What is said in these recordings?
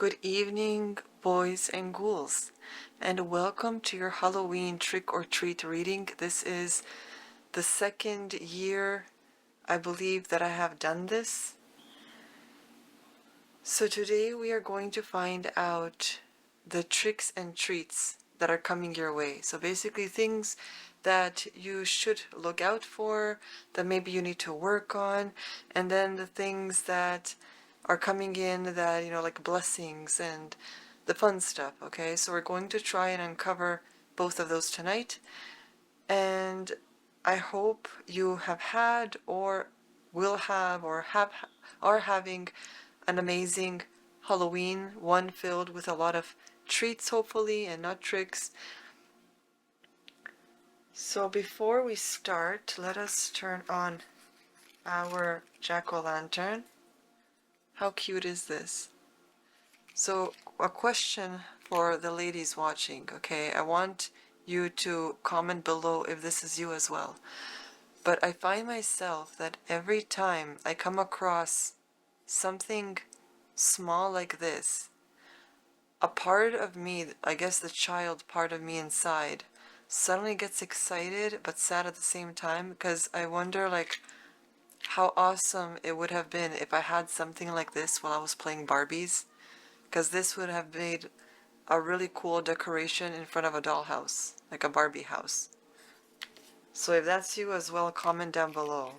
Good evening, boys and ghouls, and welcome to your Halloween trick-or-treat reading. This is the second year, I believe, that I have done this. So today we are going to find out the tricks and treats that are coming your way. So basically things that you should look out for, that maybe you need to work on, and then the things that are coming in that, like blessings and the fun stuff, okay? So we're going to try and uncover both of those tonight. And I hope you have had or will have or are having an amazing Halloween, one filled with a lot of treats hopefully and not tricks. So before we start, let us turn on our jack-o'-lantern. How cute is this? So a question for the ladies watching, okay? I want you to comment below if this is you as well. But I find myself that every time I come across something small like this, a part of me, I guess the child part of me inside, suddenly gets excited but sad at the same time, because I wonder like how awesome it would have been if I had something like this while I was playing Barbies, because this would have made a really cool decoration in front of a dollhouse, like a Barbie house. So if that's you as well, comment down below,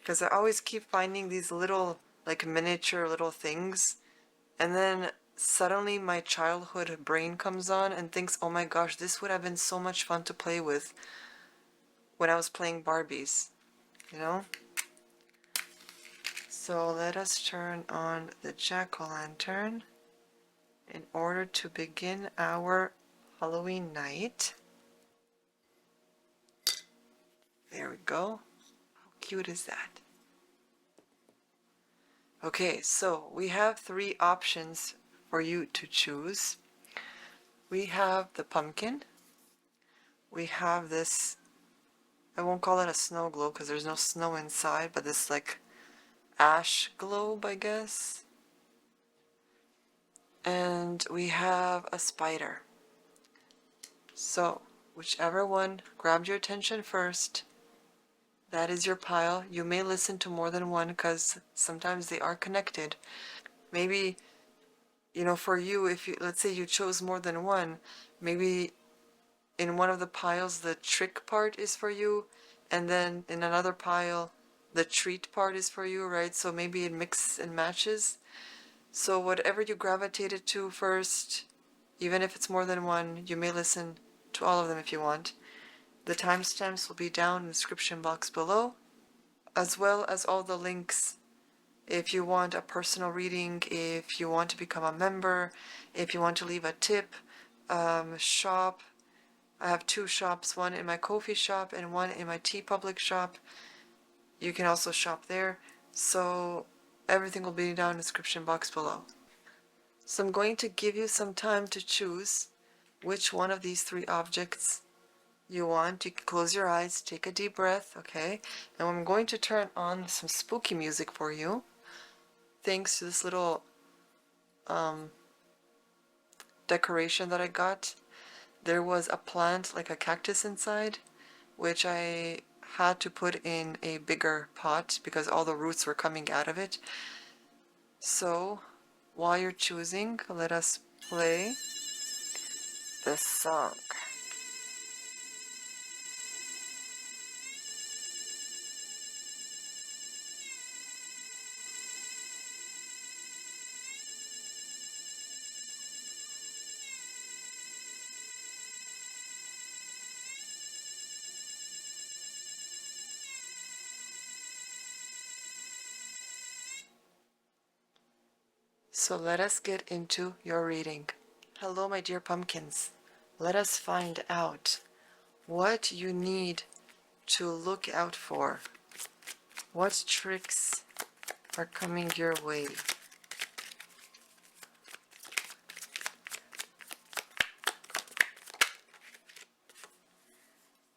because I always keep finding these little like miniature little things, and then suddenly my childhood brain comes on and thinks, oh my gosh, this would have been so much fun to play with when I was playing Barbies, you know? So let us turn on the jack-o'-lantern in order to begin our Halloween night. There we go. How cute is that? Okay, so we have three options for you to choose. We have the pumpkin. We have this, I won't call it a snow globe because there's no snow inside, but this like ash globe, I guess. And we have a spider. So, whichever one grabbed your attention first, that is your pile. You may listen to more than one because sometimes they are connected. Maybe, for you, if you, let's say you chose more than one, maybe in one of the piles the trick part is for you, and then in another pile the treat part is for you, right? So maybe it mixes and matches. So whatever you gravitated to first, even if it's more than one, you may listen to all of them if you want. The timestamps will be down in the description box below, as well as all the links if you want a personal reading, if you want to become a member, if you want to leave a tip, shop. I have two shops, one in my Ko-fi shop and one in my TeePublic shop. You can also shop there. So everything will be down in the description box below. So I'm going to give you some time to choose which one of these three objects you want. You can close your eyes, take a deep breath, okay? And I'm going to turn on some spooky music for you, thanks to this little decoration that I got. There was a plant, like a cactus inside, which I had to put in a bigger pot because all the roots were coming out of it. So while you're choosing, let us play the song. So let us get into your reading. Hello, my dear pumpkins. Let us find out what you need to look out for. What tricks are coming your way?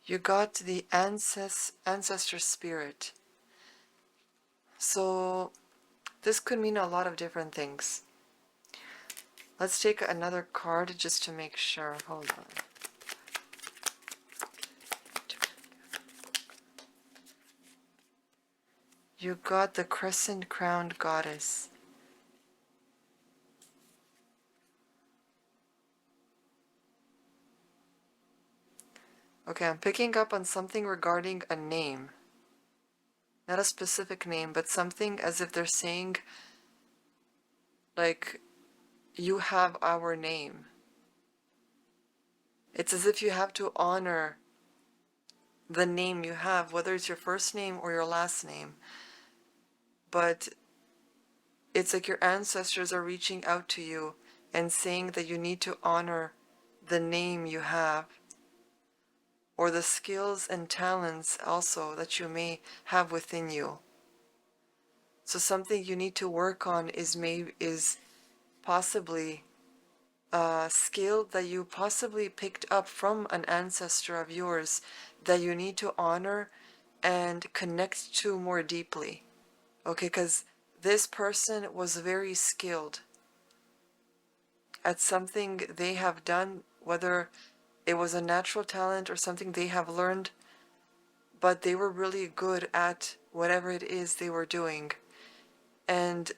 You got the ancestor spirit. So this could mean a lot of different things. Let's take another card just to make sure. Hold on. You got the crescent-crowned goddess. Okay, I'm picking up on something regarding a name. Not a specific name, but something as if they're saying, like, you have our name. It's as if you have to honor the name you have, whether it's your first name or your last name. But it's like your ancestors are reaching out to you and saying that you need to honor the name you have, or the skills and talents also that you may have within you. So something you need to work on is possibly a skill that you possibly picked up from an ancestor of yours that you need to honor and connect to more deeply. Okay, because this person was very skilled at something they have done, whether it was a natural talent or something they have learned, but they were really good at whatever it is they were doing. And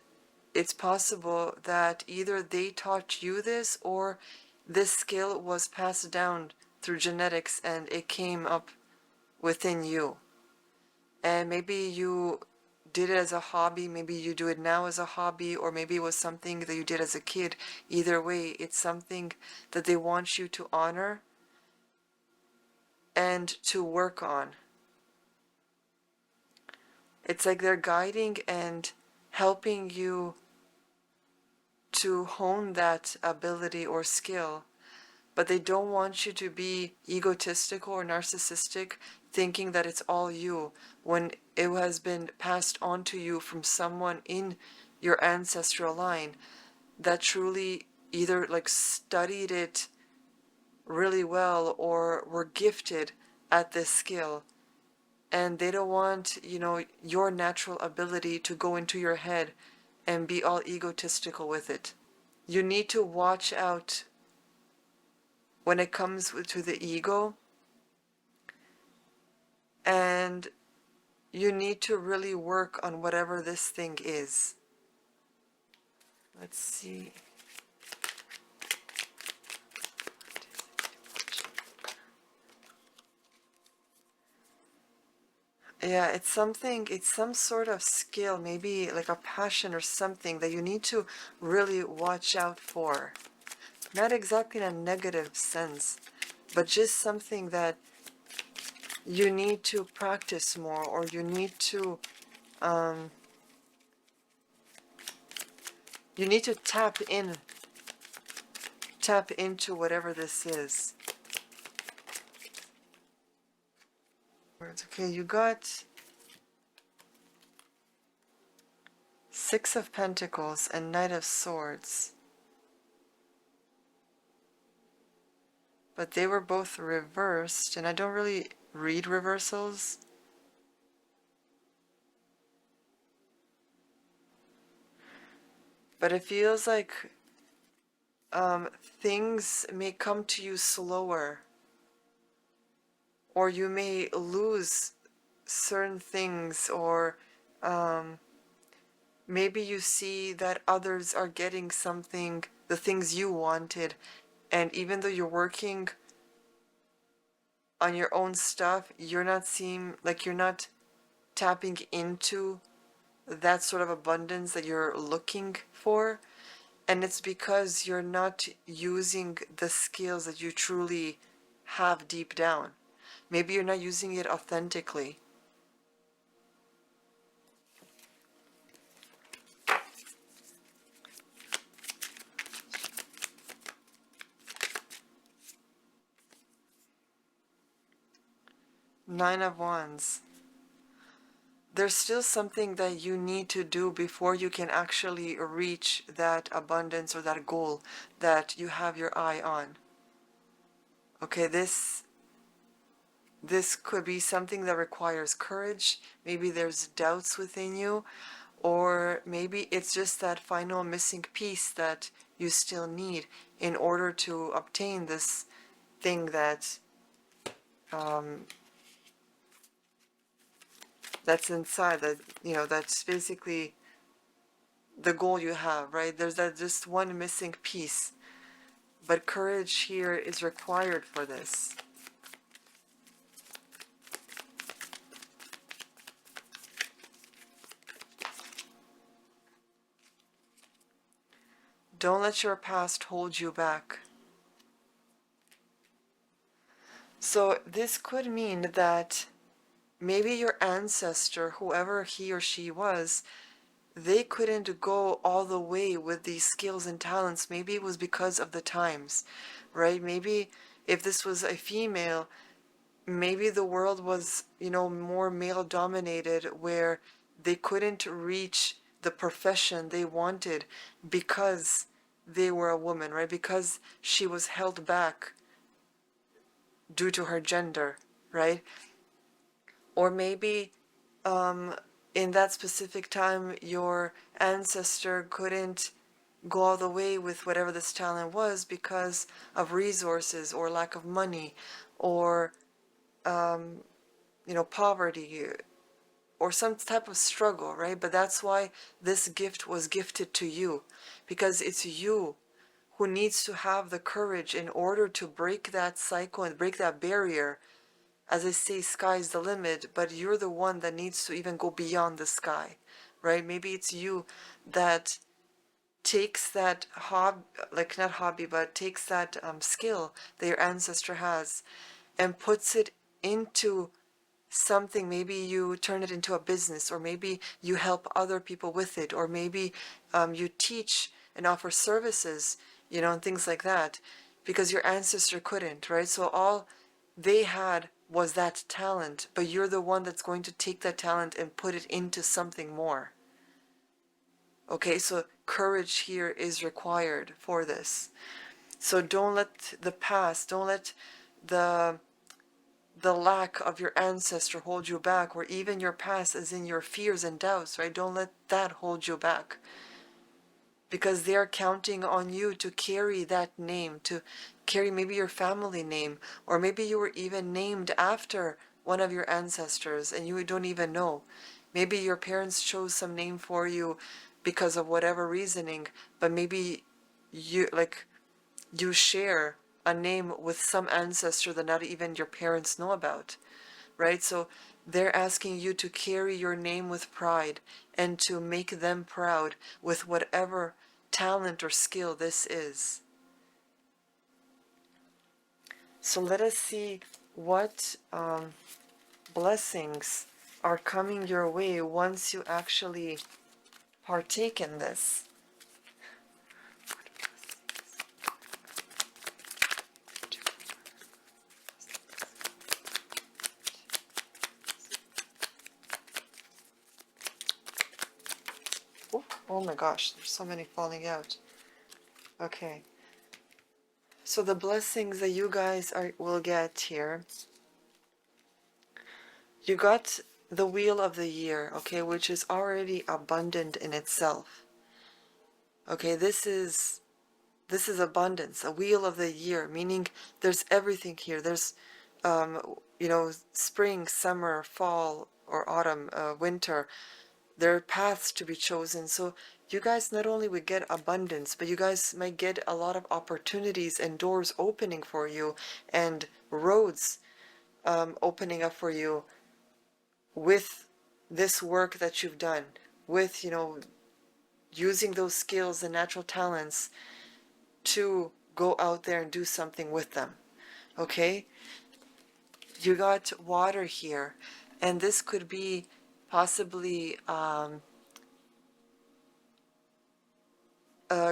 it's possible that either they taught you this or this skill was passed down through genetics and it came up within you. And maybe you did it as a hobby, maybe you do it now as a hobby, or maybe it was something that you did as a kid. Either way, it's something that they want you to honor and to work on. It's like they're guiding and helping you to hone that ability or skill, but they don't want you to be egotistical or narcissistic, thinking that it's all you, when it has been passed on to you from someone in your ancestral line that truly either like studied it really well or were gifted at this skill. And they don't want, your natural ability to go into your head and be all egotistical with it. You need to watch out when it comes to the ego, and you need to really work on whatever this thing is. Let's see. Yeah, it's some sort of skill, maybe like a passion or something that you need to really watch out for. Not exactly in a negative sense, but just something that you need to practice more, or you need to tap into whatever this is. Okay, you got Six of Pentacles and Knight of Swords. But they were both reversed, and I don't really read reversals. But it feels like things may come to you slower, or you may lose certain things, or maybe you see that others are getting something, the things you wanted, and even though you're working on your own stuff, you're not tapping into that sort of abundance that you're looking for. And it's because you're not using the skills that you truly have deep down. Maybe you're not using it authentically. Nine of Wands. There's still something that you need to do before you can actually reach that abundance or that goal that you have your eye on. Okay, this could be something that requires courage. Maybe there's doubts within you, or maybe it's just that final missing piece that you still need in order to obtain this thing that that's inside, that that's basically the goal you have, right? There's that just one missing piece, but courage here is required for this. Don't let your past hold you back. So this could mean that maybe your ancestor, whoever he or she was, they couldn't go all the way with these skills and talents. Maybe it was because of the times, right? Maybe if this was a female, maybe the world was, more male dominated, where they couldn't reach the profession they wanted because they were a woman, right? Because she was held back due to her gender, right? Or maybe in that specific time, your ancestor couldn't go all the way with whatever this talent was because of resources or lack of money or, poverty or some type of struggle, right? But that's why this gift was gifted to you, because it's you who needs to have the courage in order to break that cycle and break that barrier. As I say, sky's the limit, but you're the one that needs to even go beyond the sky, right? Maybe it's you that takes that not hobby, but takes that skill that your ancestor has and puts it into something. Maybe you turn it into a business, or maybe you help other people with it, or maybe you teach and offer services, and things like that, because your ancestor couldn't, right? So all they had was that talent, but you're the one that's going to take that talent and put it into something more. Okay, so courage here is required for this. So don't let the past, don't let the lack of your ancestor hold you back, or even your past as in your fears and doubts, right? Don't let that hold you back, because they are counting on you to carry that name, to carry maybe your family name, or maybe you were even named after one of your ancestors and you don't even know. Maybe your parents chose some name for you because of whatever reasoning, but maybe you share a name with some ancestor that not even your parents know about, right? So they're asking you to carry your name with pride and to make them proud with whatever talent or skill this is. So let us see what blessings are coming your way once you actually partake in this. Oh my gosh, there's so many falling out. Okay. So the blessings that you guys will get here. You got the wheel of the year, okay, which is already abundant in itself. Okay, this is abundance, a wheel of the year, meaning there's everything here. There's spring, summer, fall, or autumn, winter. There are paths to be chosen. So you guys not only would get abundance, but you guys might get a lot of opportunities and doors opening for you, and roads opening up for you with this work that you've done, with, using those skills and natural talents to go out there and do something with them. Okay? You got water here, and this could be possibly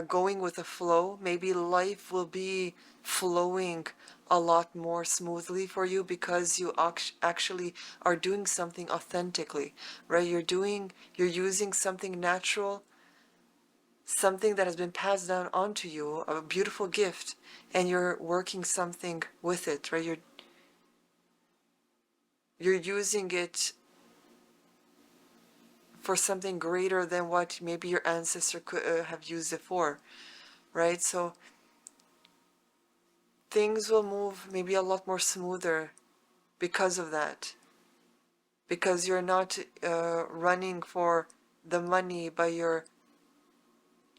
going with the flow. Maybe life will be flowing a lot more smoothly for you because you actually are doing something authentically, right? You're using something natural, something that has been passed down onto you, a beautiful gift, and you're working something with it, right? You're using it for something greater than what maybe your ancestor could have used it for. right? So things will move maybe a lot more smoother because of that. Because you're not running for the money, but you're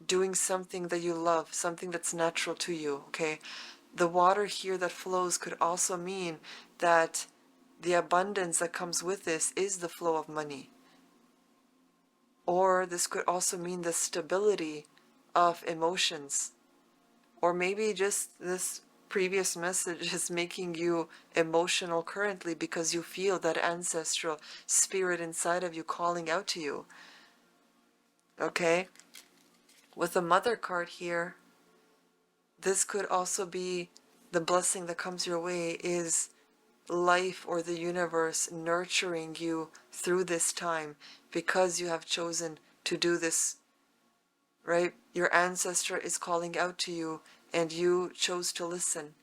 doing something that you love, something that's natural to you, okay? The water here that flows could also mean that the abundance that comes with this is the flow of money. Or this could also mean the stability of emotions. Or maybe just this previous message is making you emotional currently because you feel that ancestral spirit inside of you calling out to you. Okay? With the Mother card here, this could also be the blessing that comes your way is life or the universe nurturing you through this time because you have chosen to do this, right? Your ancestor is calling out to you and you chose to listen.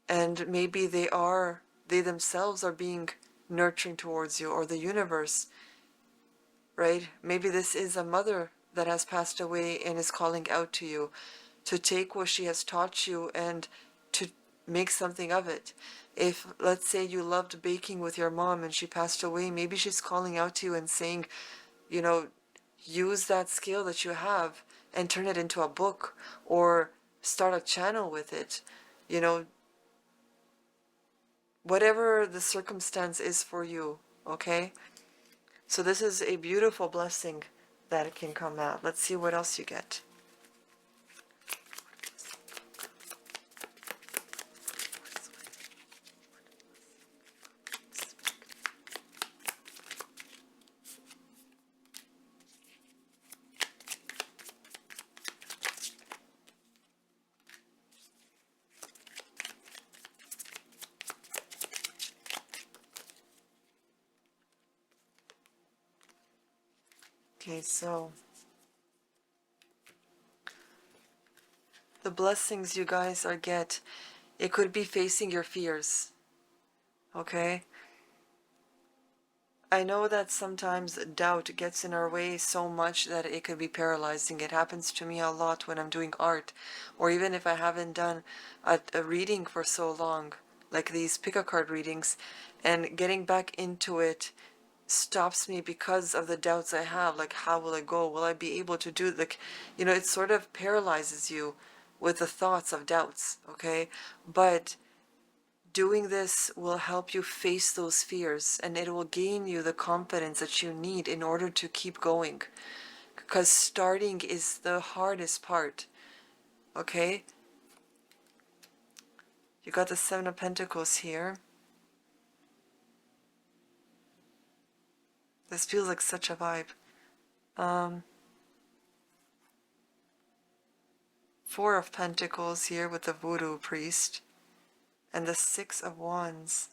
And maybe they themselves are being nurturing towards you, or the universe, right? Maybe this is a mother that has passed away and is calling out to you to take what she has taught you and to make something of it. If, let's say, you loved baking with your mom and she passed away, maybe she's calling out to you and saying, you know, use that skill that you have and turn it into a book or start a channel with it. You know, whatever the circumstance is for you, okay? So this is a beautiful blessing that can come out. Let's see what else you get. Okay, so the blessings you guys are get, it could be facing your fears, okay? I know that sometimes doubt gets in our way so much that it could be paralyzing. It happens to me a lot when I'm doing art, or even if I haven't done a reading for so long, like these pick-a-card readings, and getting back into it stops me because of the doubts I have, like how will it go? Will I be able to do, like, you know, it sort of paralyzes you with the thoughts of doubts, okay? But doing this will help you face those fears and it will gain you the confidence that you need in order to keep going. Because starting is the hardest part, okay? You got the Seven of Pentacles here. This feels like such a vibe. Four of Pentacles here with the Voodoo Priest. And the Six of Wands.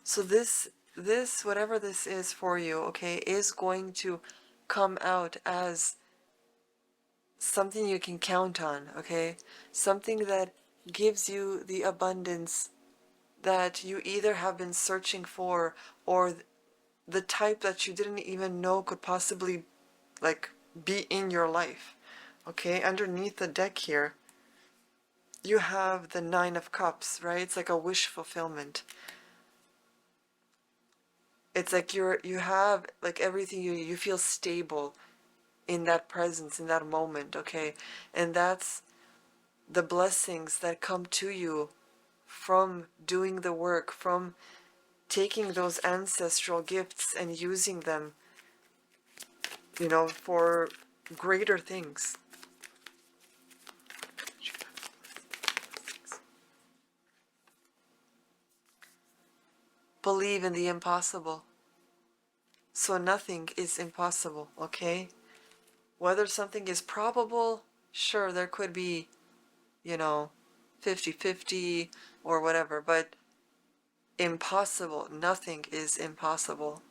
So this, whatever this is for you, okay, is going to come out as something you can count on, okay? Something that gives you the abundance that you either have been searching for or the type that you didn't even know could possibly, like, be in your life, okay? Underneath the deck here, you have the Nine of Cups, right? It's like a wish fulfillment. It's like you have like everything, you feel stable in that presence, in that moment, okay? And that's the blessings that come to you from doing the work, from taking those ancestral gifts and using them, you know, for greater things. Believe in the impossible. So nothing is impossible, okay? Whether something is probable, sure, there could be, you know, 50-50 or whatever, but impossible, nothing is impossible.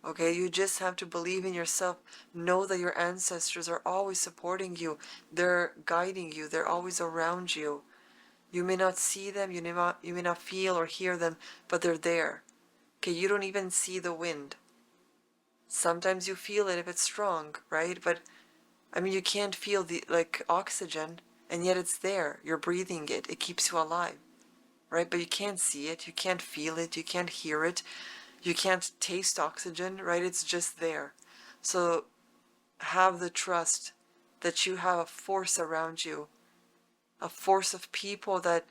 Okay, you just have to believe in yourself. Know that your ancestors are always supporting you. They're guiding you. They're always around you. You may not see them, you may not feel or hear them, but they're there. Okay, you don't even see the wind. Sometimes you feel it if it's strong, right? But I mean, you can't feel the like oxygen, and yet it's there. You're breathing it. It keeps you alive, right? But you can't see it. You can't feel it. You can't hear it. You can't taste oxygen, right? It's just there. So have the trust that you have a force around you, a force of people that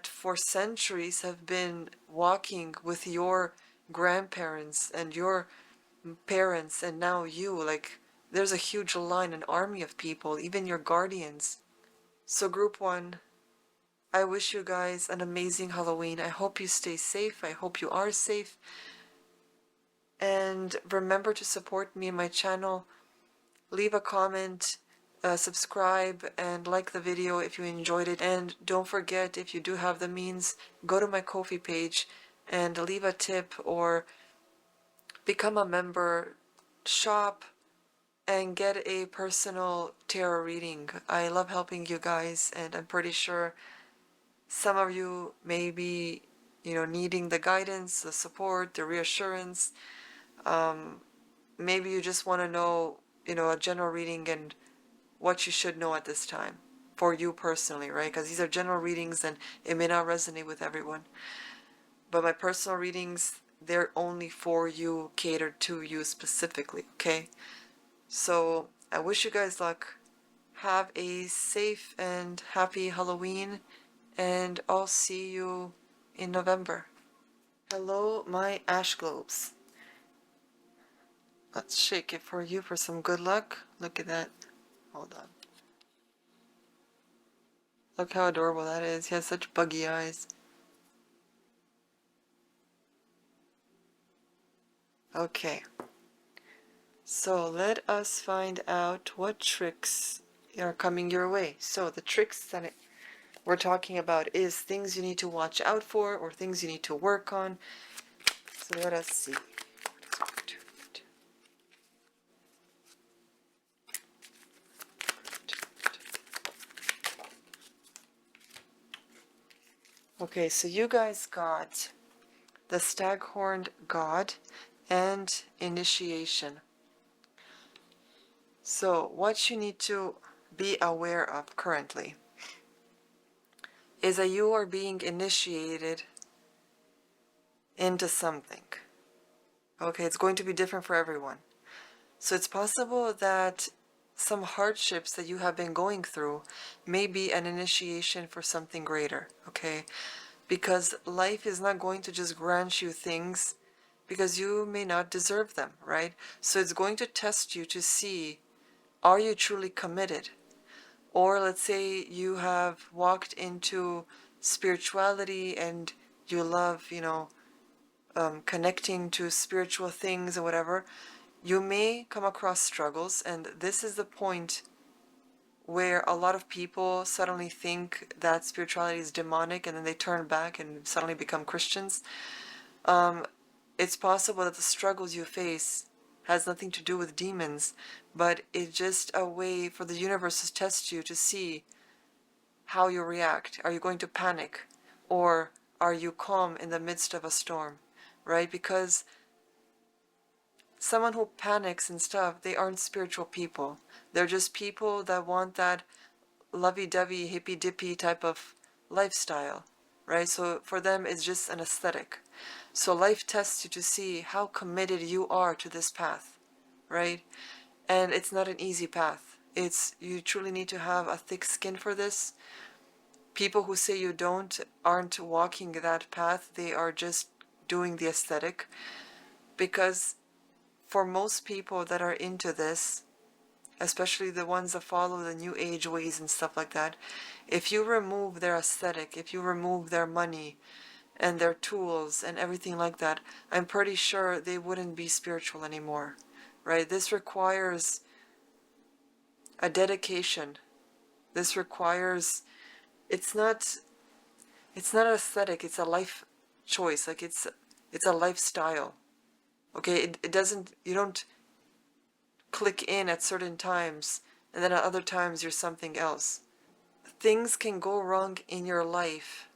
for centuries have been walking with your grandparents and your parents and now you. Like, there's a huge line, an army of people, even your guardians. So group one, I wish you guys an amazing Halloween. I hope you stay safe. I hope you are safe. And remember to support me and my channel. Leave a comment, subscribe, and like the video if you enjoyed it. And don't forget, if you do have the means, go to my Ko-fi page and leave a tip or become a member, shop, and get a personal tarot reading. I love helping you guys, and I'm pretty sure some of you may be, needing the guidance, the support, the reassurance. Maybe you just want to know, a general reading and what you should know at this time for you personally, right? Because these are general readings and it may not resonate with everyone. But my personal readings, they're only for you, catered to you specifically, okay? So I wish you guys luck. Have a safe and happy Halloween, and I'll see you in November. Hello, my ash globes. Let's shake it for you for some good luck. Look at that. Hold on. Look how adorable that is. He has such buggy eyes. Okay. So let us find out what tricks are coming your way. So the tricks that we're talking about is things you need to watch out for or things you need to work on. So let us see. Okay, so you guys got the Staghorned God and Initiation. So what you need to be aware of currently is that you are being initiated into something. Okay, it's going to be different for everyone. So it's possible that some hardships that you have been going through may be an initiation for something greater, okay? Because life is not going to just grant you things because you may not deserve them, right? So it's going to test you to see, are you truly committed? Or let's say you have walked into spirituality and you love, connecting to spiritual things or whatever. You may come across struggles, and this is the point where a lot of people suddenly think that spirituality is demonic and then they turn back and suddenly become Christians. It's possible that the struggles you face has nothing to do with demons, but it's just a way for the universe to test you to see how you react. Are you going to panic, or are you calm in the midst of a storm, right? Because someone who panics and stuff, they aren't spiritual people. They're just people that want that lovey-dovey, hippy-dippy type of lifestyle, right? So for them, it's just an aesthetic. So life tests you to see how committed you are to this path, right? And it's not an easy path. You truly need to have a thick skin for this. People who say you aren't walking that path. They are just doing the aesthetic. Because for most people that are into this, especially the ones that follow the new age ways and stuff like that, if you remove their aesthetic, if you remove their money and their tools and everything like that, I'm pretty sure they wouldn't be spiritual anymore, right? This requires a dedication. This requires, it's not aesthetic, it's a life choice. Like it's a lifestyle. Okay, it doesn't, you don't click in at certain times and then at other times you're something else. Things can go wrong in your life,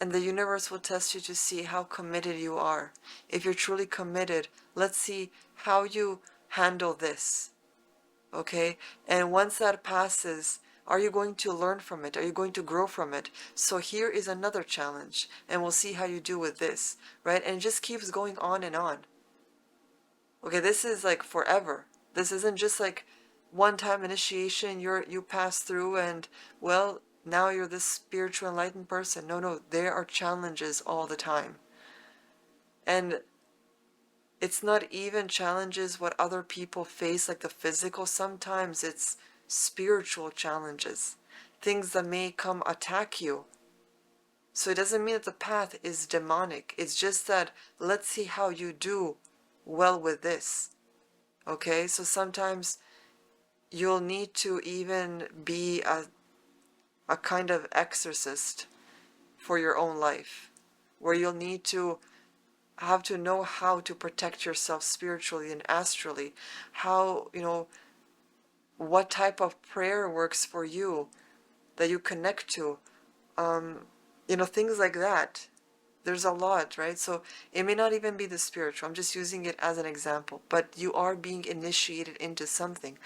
And the universe will test you to see how committed you are. If you're truly committed, let's see how you handle this. Okay? And once that passes, are you going to learn from it? Are you going to grow from it? So here is another challenge, and we'll see how you do with this, right? And it just keeps going on and on. Okay, this is like forever. This isn't just like one-time initiation you pass through and, well, now you're this spiritual enlightened person. No, there are challenges all the time. And it's not even challenges what other people face, like the physical. Sometimes it's spiritual challenges, things that may come attack you. So it doesn't mean that the path is demonic. It's just that let's see how you do well with this. Okay, so sometimes you'll need to even be a kind of exorcist for your own life, where you'll need to have to know how to protect yourself spiritually and astrally, how, what type of prayer works for you that you connect to, things like that. There's a lot, right? So it may not even be the spiritual. I'm just using it as an example, but you are being initiated into something.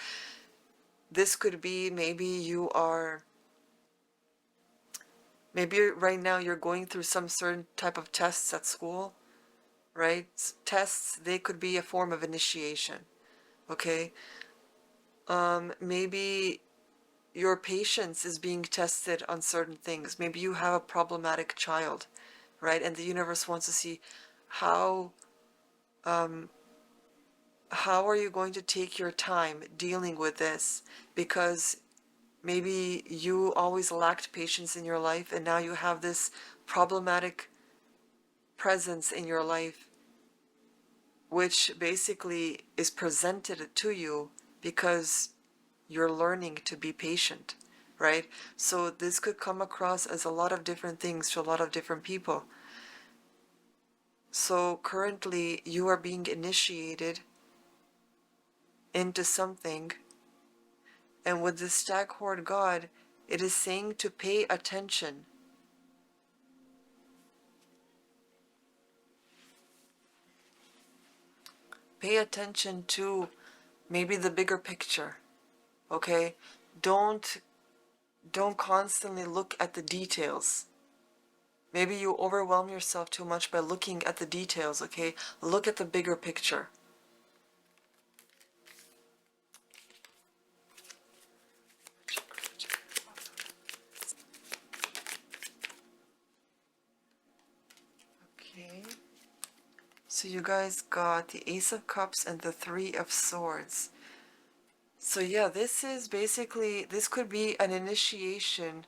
This could be maybe right now you're going through some certain type of tests at school, right? Tests, they could be a form of initiation, okay? Maybe your patience is being tested on certain things. Maybe you have a problematic child, right? And the universe wants to see how are you going to take your time dealing with this, because maybe you always lacked patience in your life and now you have this problematic presence in your life which basically is presented to you because you're learning to be patient, right? So this could come across as a lot of different things to a lot of different people. So currently you are being initiated into something, and with the Staghorn God, it is saying to pay attention. Pay attention to maybe the bigger picture, okay? Don't constantly look at the details. Maybe you overwhelm yourself too much by looking at the details, okay? Look at the bigger picture. Okay. So you guys got the Ace of Cups and the Three of Swords. So yeah, this could be an initiation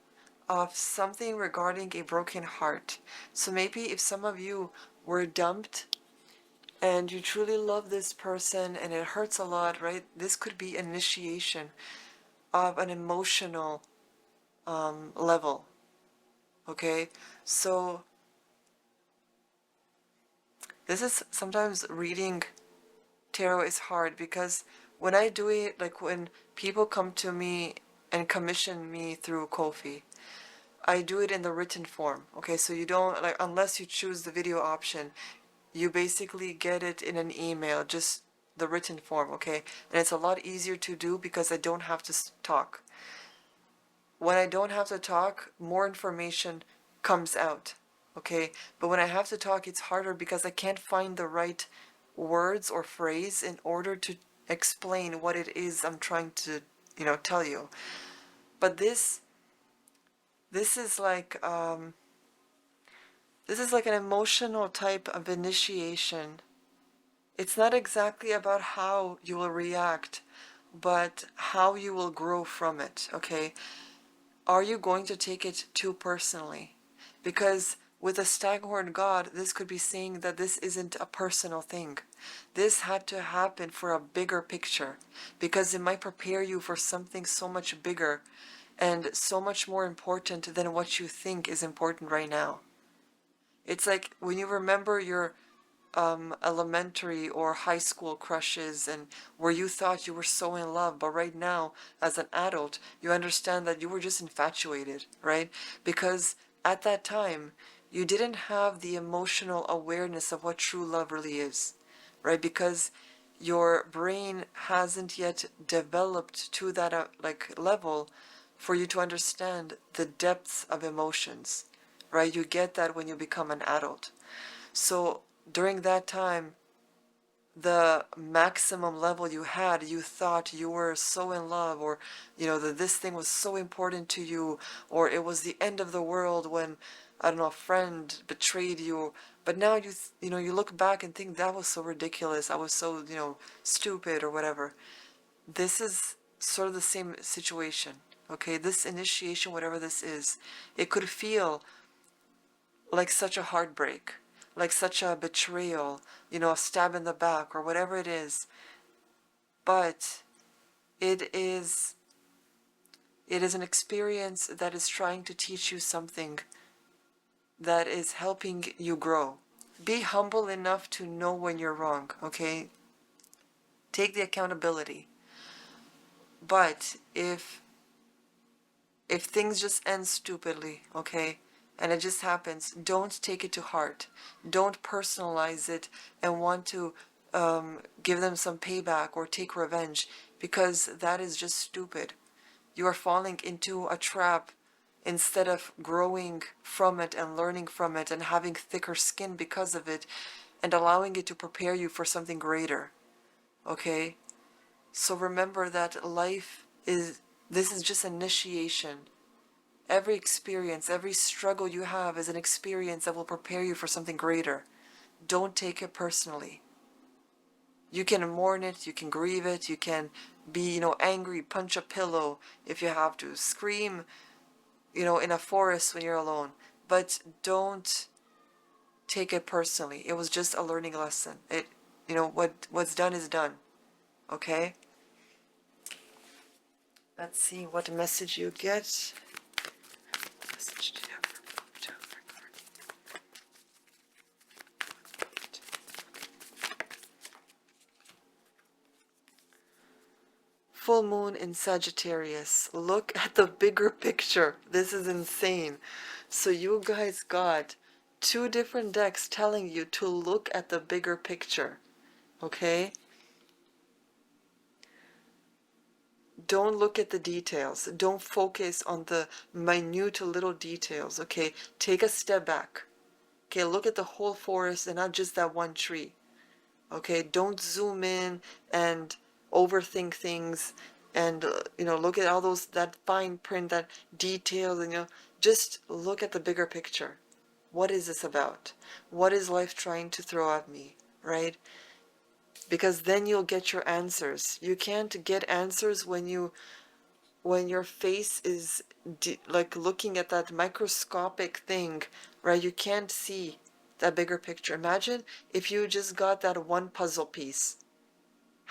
of something regarding a broken heart. So maybe if some of you were dumped and you truly love this person and it hurts a lot, right? This could be an initiation of an emotional level. Okay, so this is sometimes reading tarot is hard because when I do it, like when people come to me and commission me through Ko-fi, I do it in the written form. Okay, so you don't, like, unless you choose the video option, you basically get it in an email, just the written form, okay? And it's a lot easier to do because I don't have to talk. When I don't have to talk, more information comes out, okay? But when I have to talk, it's harder because I can't find the right words or phrase in order to explain what it is I'm trying to, tell you. But this is like an emotional type of initiation. It's not exactly about how you will react, but how you will grow from it, okay? Are you going to take it too personally? Because with a Staghorn God, this could be saying that this isn't a personal thing. This had to happen for a bigger picture, because it might prepare you for something so much bigger and so much more important than what you think is important right now. It's like when you remember your elementary or high school crushes and where you thought you were so in love, but right now as an adult you understand that you were just infatuated, right? Because at that time you didn't have the emotional awareness of what true love really is, right? Because your brain hasn't yet developed to that like level for you to understand the depths of emotions, right? You get that when you become an adult. So during that time, the maximum level you had, you thought you were so in love, or that this thing was so important to you, or it was the end of the world when, I don't know, a friend betrayed you. But now you look back and think that was so ridiculous, I was so stupid or whatever. This is sort of the same situation. Okay, this initiation, whatever this is, it could feel like such a heartbreak, like such a betrayal, a stab in the back or whatever it is. But it is an experience that is trying to teach you something, that is helping you grow. Be humble enough to know when you're wrong, okay? Take the accountability. But if things just end stupidly, okay, and it just happens, don't take it to heart. Don't personalize it and want to give them some payback or take revenge, because that is just stupid. You are falling into a trap instead of growing from it and learning from it and having thicker skin because of it and allowing it to prepare you for something greater. Okay? So remember that this is just initiation. Every experience, every struggle you have is an experience that will prepare you for something greater. Don't take it personally. You can mourn it, you can grieve it, you can be, angry, punch a pillow if you have to, scream, in a forest when you're alone. But don't take it personally. It was just a learning lesson. What's done is done. Okay? Let's see what message you get. Message do you have for Full moon in Sagittarius. Look at the bigger picture. This is insane. So you guys got 2 different decks telling you to look at the bigger picture. Okay? Don't look at the details. Don't focus on the minute little details. Okay? Take a step back. Okay? Look at the whole forest and not just that one tree. Okay? Don't zoom in and overthink things and look at all that fine print, that detail, and just look at the bigger picture. What is this about? What is life trying to throw at me, right? Because then you'll get your answers. You can't get answers when your face is like looking at that microscopic thing, right? You can't see that bigger picture. Imagine if you just got that one puzzle piece.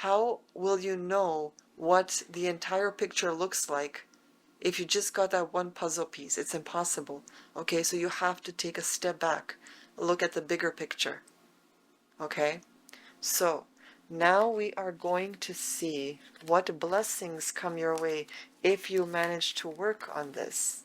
How will you know what the entire picture looks like if you just got that one puzzle piece? It's impossible. Okay, so you have to take a step back, look at the bigger picture. Okay, so now we are going to see what blessings come your way if you manage to work on this.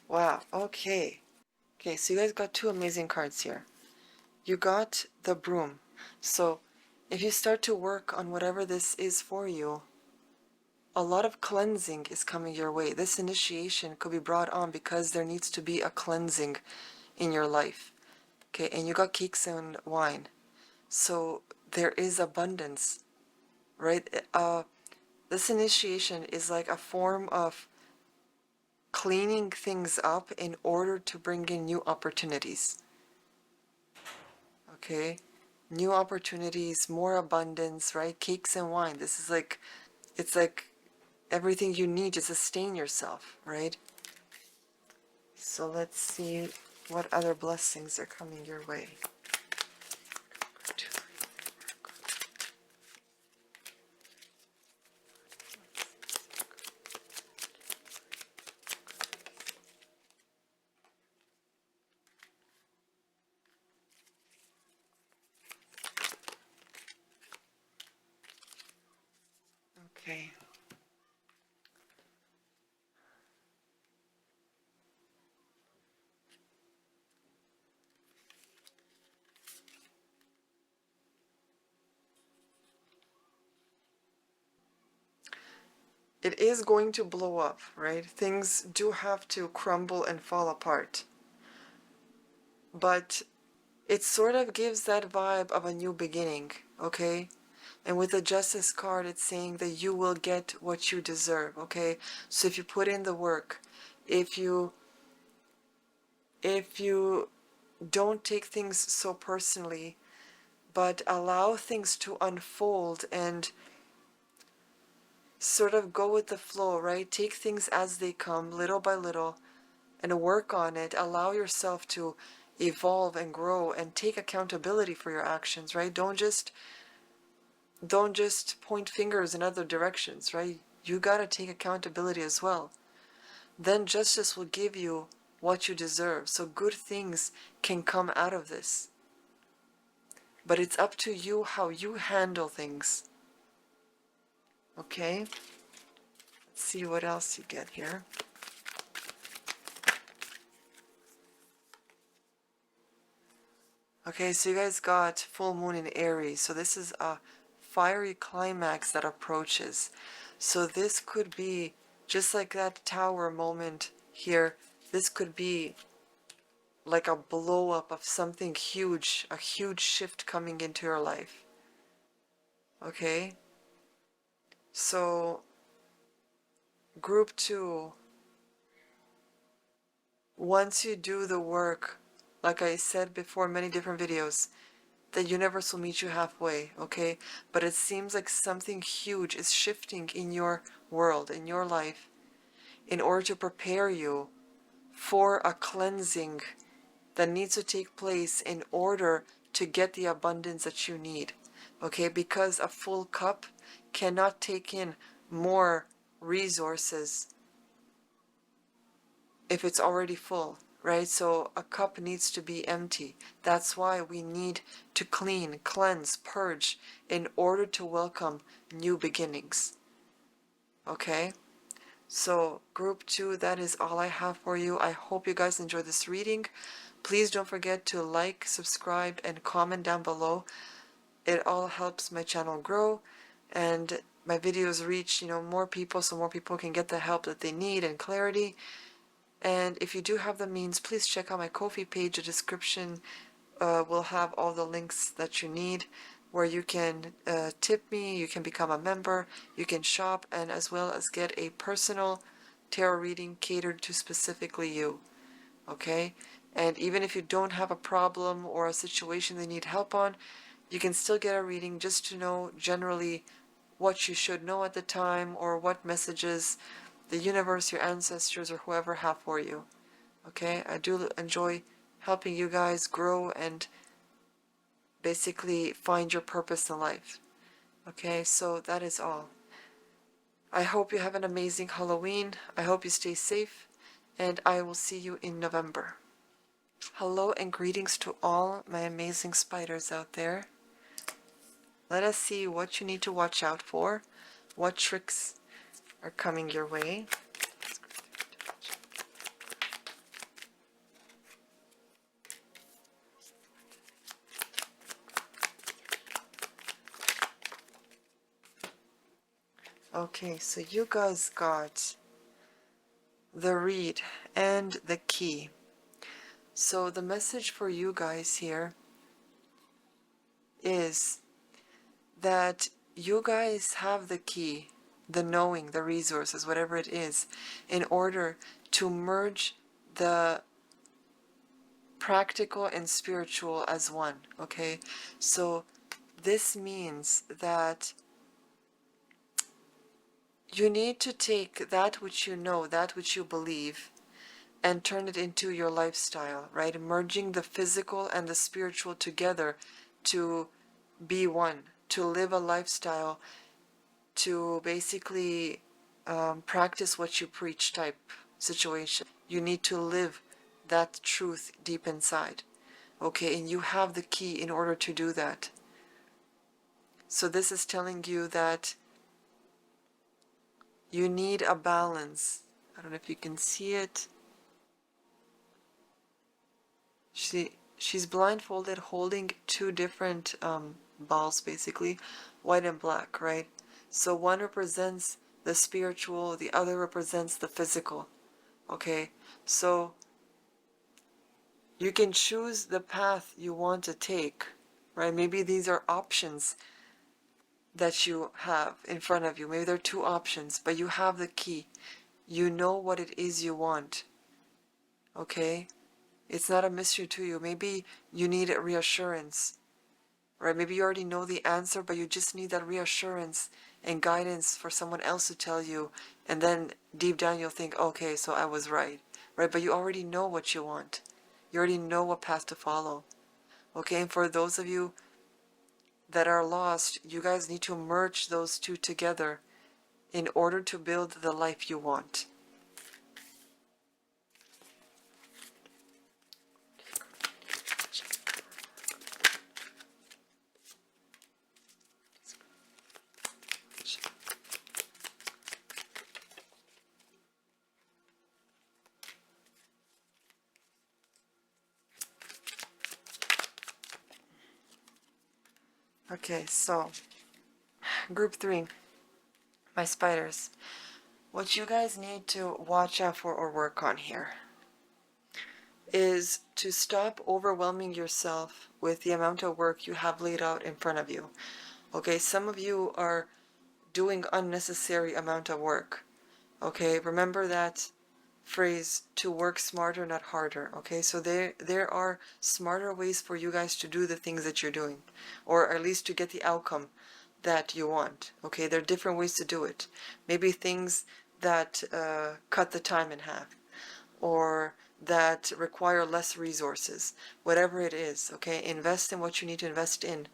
Wow, okay. Okay, so you guys got 2 amazing cards here. You got the broom. So if you start to work on whatever this is for you, a lot of cleansing is coming your way. This initiation could be brought on because there needs to be a cleansing in your life. Okay, and you got cakes and wine. So there is abundance, right? This initiation is like a form of cleaning things up in order to bring in new opportunities. Okay? New opportunities, more abundance, right? Cakes and wine. This is like, it's like everything you need to sustain yourself, right? So let's see what other blessings are coming your way. Okay. It is going to blow up, right? Things do have to crumble and fall apart. But it sort of gives that vibe of a new beginning, okay? And with the Justice card, it's saying that you will get what you deserve, okay? So if you put in the work, if you don't take things so personally, but allow things to unfold and sort of go with the flow, right? Take things as they come, little by little, and work on it. Allow yourself to evolve and grow and take accountability for your actions, right? Don't just point fingers in other directions, right? You got to take accountability as well. Then justice will give you what you deserve. So good things can come out of this. But it's up to you how you handle things. Okay? Let's see what else you get here. Okay, so you guys got full moon in Aries. So this is a fiery climax that approaches. So this could be just like that tower moment here. This could be like a blow up of something huge, a huge shift coming into your life. Okay? So group 2, once you do the work, like I said before in many different videos, the universe will meet you halfway, okay? But it seems like something huge is shifting in your world, in your life, in order to prepare you for a cleansing that needs to take place in order to get the abundance that you need, okay? Because a full cup cannot take in more resources if it's already full, right? So a cup needs to be empty. That's why we need to clean, cleanse, purge in order to welcome new beginnings. Okay? So group 2, that is all I have for you. I hope you guys enjoyed this reading. Please don't forget to like, subscribe, and comment down below. It all helps my channel grow and my videos reach, more people, so more people can get the help that they need and clarity. And if you do have the means, please check out my Ko-fi page. The description will have all the links that you need, where you can tip me, you can become a member, you can shop, and as well as get a personal tarot reading catered to specifically you. Okay? And even if you don't have a problem or a situation they need help on, you can still get a reading just to know generally what you should know at the time, or what messages the universe, your ancestors, or whoever have for you. Okay? I do enjoy helping you guys grow and basically find your purpose in life. Okay? So that is all. I hope you have an amazing Halloween. I hope you stay safe, and I will see you in November. Hello and greetings to all my amazing spiders out there. Let us see what you need to watch out for, what tricks are coming your way. Okay, so you guys got the read and the key. So the message for you guys here is that you guys have the key, the knowing, the resources, whatever it is, in order to merge the practical and spiritual as one, okay? So this means that you need to take that which you know, that which you believe, and turn it into your lifestyle, right? Merging the physical and the spiritual together to be one, to live a lifestyle, to basically practice what you preach type situation. You need to live that truth deep inside, okay? And you have the key in order to do that. So this is telling you that You need a balance. I don't know if you can see it. She's blindfolded holding two different balls, basically, white and black, right? So one represents the spiritual, the other represents the physical, okay? So you can choose the path you want to take, right? Maybe these are options that you have in front of you. Maybe there are two options, but you have the key. You know what it is you want, okay? It's not a mystery to you. Maybe you need reassurance, right? Maybe you already know the answer, but you just need that reassurance and guidance for someone else to tell you, and then deep down you'll think, okay, so I was right, right? But you already know what you want. You already know what path to follow, okay? And for those of you that are lost, you guys need to merge those two together in order to build the life you want. Okay, so group 3, my spiders. What you guys need to watch out for or work on here is to stop overwhelming yourself with the amount of work you have laid out in front of you. Okay, some of you are doing unnecessary amount of work. Okay, remember that phrase, to work smarter, not harder. Okay, so there are smarter ways for you guys to do the things that you're doing, or at least to get the outcome that you want. Okay, there are different ways to do it. Maybe things that cut the time in half, or that require less resources. Whatever it is, okay, invest in what you need to invest in,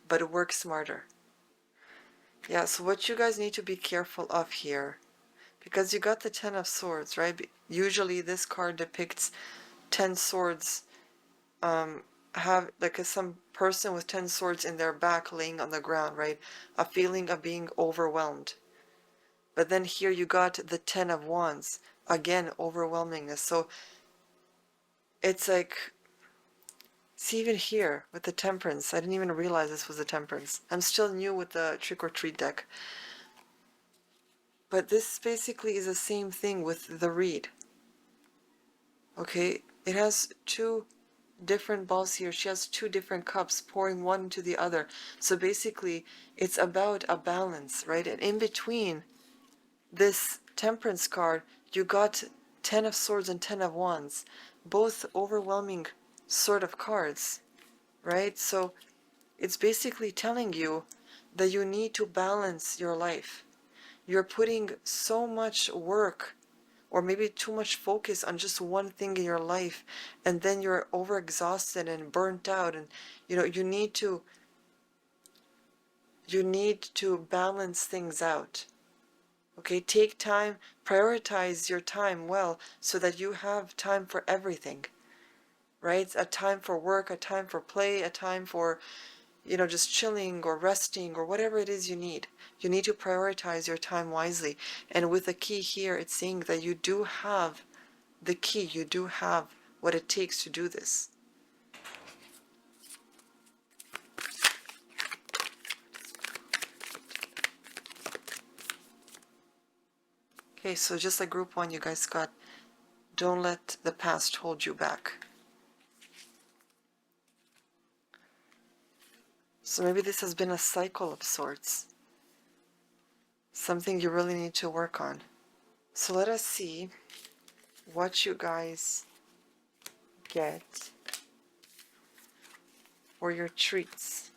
but work smarter. Yeah, so what you guys need to be careful of here, because you got the 10 of Swords, right? Usually this card depicts 10 swords, have like some person with 10 swords in their back laying on the ground, right? A feeling of being overwhelmed. But then here you got the 10 of Wands, again, overwhelmingness. So it's like, see, even here with the Temperance, I didn't even realize this was the Temperance. I'm still new with the Trick or Treat deck. But this basically is the same thing with the Reed. Okay, it has two different balls here. She has two different cups pouring one into the other. So basically, it's about a balance, right? And in between this Temperance card, you got 10 of Swords and 10 of Wands, both overwhelming sort of cards, right? So it's basically telling you that you need to balance your life. You're putting so much work or maybe too much focus on just one thing in your life, and then you're overexhausted and burnt out, and you need to balance things out. Okay, take time, prioritize your time well so that you have time for everything, right? A time for work, a time for play, a time for just chilling or resting or whatever it is you need. You need to prioritize your time wisely. And with the key here, it's saying that you do have the key, you do have what it takes to do this. Okay, so just like group 1, you guys got, don't let the past hold you back. So maybe this has been a cycle of sorts. Something you really need to work on. So let us see what you guys get for your treats.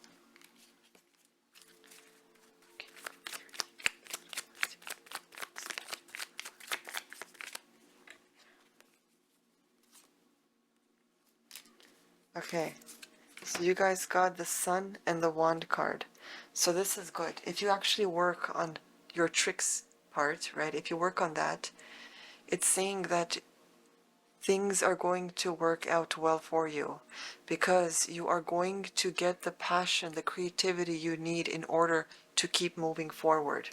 Okay, so you guys got the Sun and the Wand card. So this is good. If you actually work on your tricks part, right, if you work on that, it's saying that things are going to work out well for you because you are going to get the passion, the creativity you need in order to keep moving forward.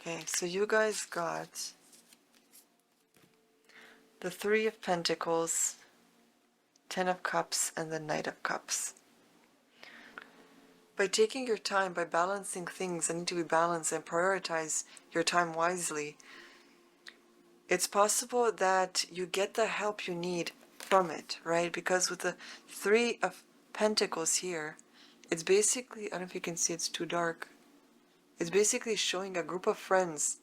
Okay, so you guys got the Three of Pentacles, Ten of Cups, and the Knight of Cups. By taking your time, by balancing things that need to be balanced and prioritize your time wisely, it's possible that you get the help you need from it, right? Because with the Three of Pentacles here, it's basically, I don't know if you can see, it's too dark. It's basically showing a group of friends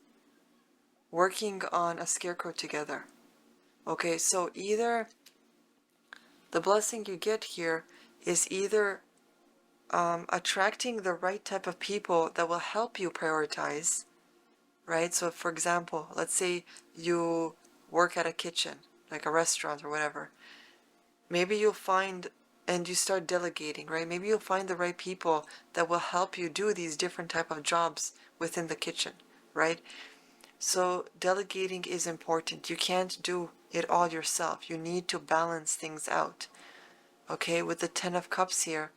working on a scarecrow together. Okay, so either the blessing you get here is either attracting the right type of people that will help you prioritize, right? So for example, let's say you work at a kitchen, like a restaurant or whatever. Maybe you'll find, and you start delegating, right? Maybe you'll find the right people that will help you do these different type of jobs within the kitchen, right? So delegating is important. You can't do it all yourself. You need to balance things out. Okay, with the Ten of Cups here,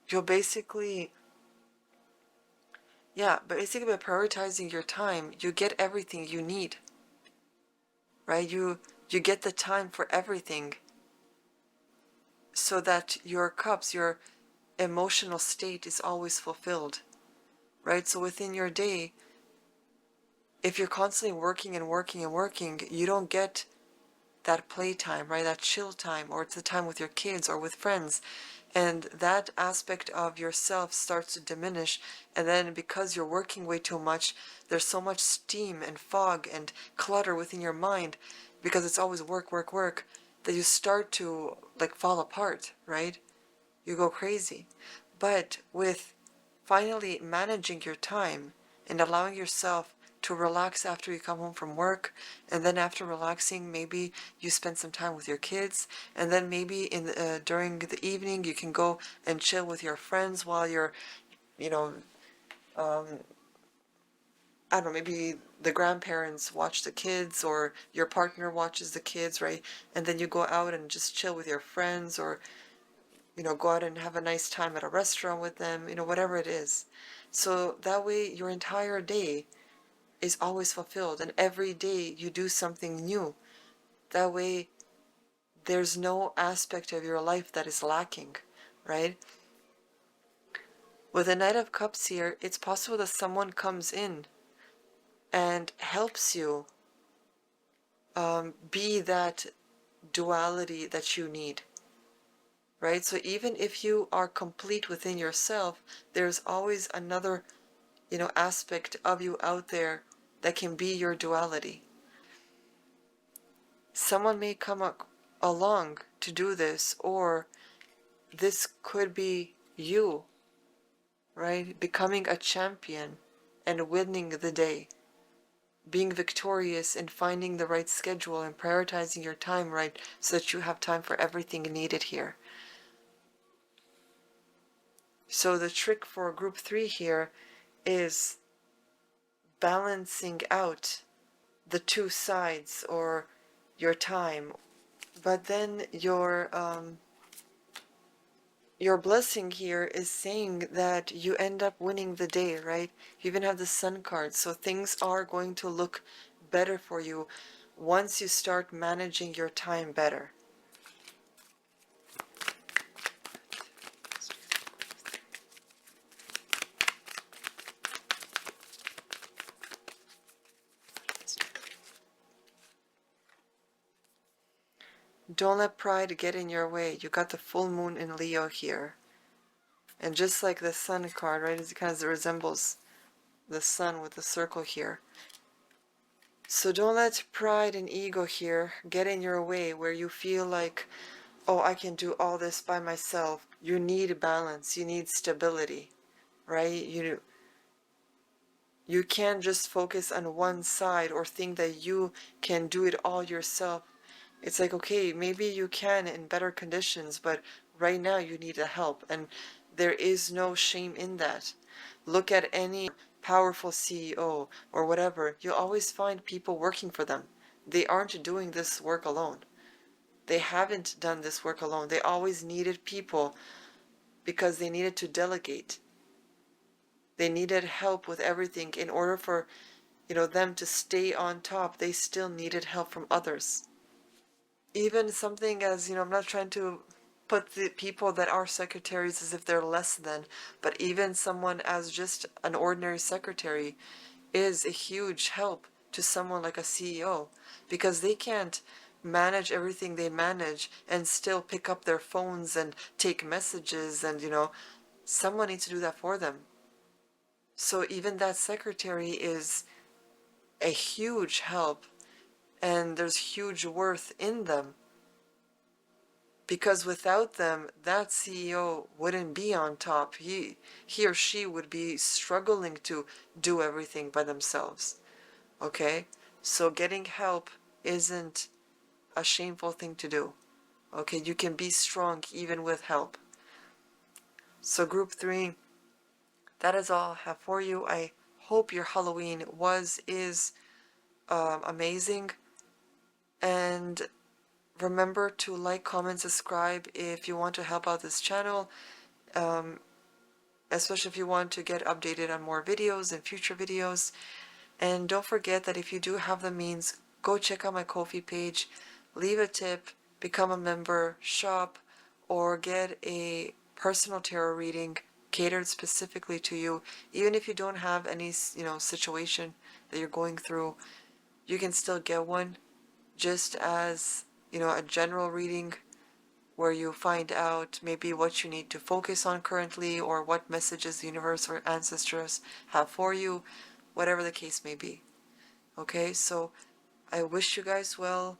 you'll basically, yeah, basically by prioritizing your time, you get everything you need, right? You get the time for everything so that your cups, your emotional state is always fulfilled, right? So within your day, if you're constantly working and working and working, you don't get that playtime, right? That chill time, or it's the time with your kids or with friends. And that aspect of yourself starts to diminish. And then because you're working way too much, there's so much steam and fog and clutter within your mind, because it's always work, work, work, that you start to like fall apart, right? You go crazy. But with finally managing your time and allowing yourself to relax after you come home from work, and then after relaxing, maybe you spend some time with your kids, and then maybe in the, during the evening you can go and chill with your friends while you're, you know, I don't know, maybe the grandparents watch the kids or your partner watches the kids, right? And then you go out and just chill with your friends, or go out and have a nice time at a restaurant with them, whatever it is. So that way your entire day is always fulfilled, and every day you do something new. That way there's no aspect of your life that is lacking, right? With the Knight of Cups here, it's possible that someone comes in and helps you be that duality that you need, right? So even if you are complete within yourself, there's always another aspect of you out there that can be your duality. Someone may come along to do this, or this could be you, right? Becoming a champion and winning the day, being victorious and finding the right schedule and prioritizing your time right so that you have time for everything needed here. So the trick for group 3 here is balancing out the two sides, or your time, but then your blessing here is saying that you end up winning the day, right? You even have the Sun card, so things are going to look better for you once you start managing your time better. Don't let pride get in your way. You got the full moon in Leo here. And just like the Sun card, right, it kind of resembles the sun with the circle here. So don't let pride and ego here get in your way where you feel like, oh, I can do all this by myself. You need balance. You need stability, right? You can't just focus on one side or think that you can do it all yourself. It's like, okay, maybe you can in better conditions, but right now you need the help, and there is no shame in that. Look at any powerful CEO or whatever. You'll always find people working for them. They aren't doing this work alone. They haven't done this work alone. They always needed people because they needed to delegate. They needed help with everything. In order for, them to stay on top, they still needed help from others. Even something as, I'm not trying to put the people that are secretaries as if they're less than, but even someone as just an ordinary secretary is a huge help to someone like a CEO, because they can't manage everything they manage and still pick up their phones and take messages, and someone needs to do that for them. So even that secretary is a huge help, and there's huge worth in them, because without them, that CEO wouldn't be on top. He or she would be struggling to do everything by themselves. Okay? So getting help isn't a shameful thing to do. Okay? You can be strong even with help. So group 3, that is all I have for you. I hope your Halloween is amazing. And remember to like, comment, subscribe if you want to help out this channel, especially if you want to get updated on more videos and future videos. And don't forget that if you do have the means, go check out my Ko-fi page, leave a tip, become a member, shop, or get a personal tarot reading catered specifically to you. Even if you don't have any, situation that you're going through, you can still get one just as, a general reading where you find out maybe what you need to focus on currently, or what messages the universe or ancestors have for you, whatever the case may be. Okay, so I wish you guys well,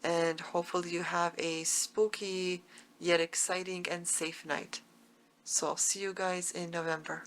and hopefully you have a spooky yet exciting and safe night. So I'll see you guys in November.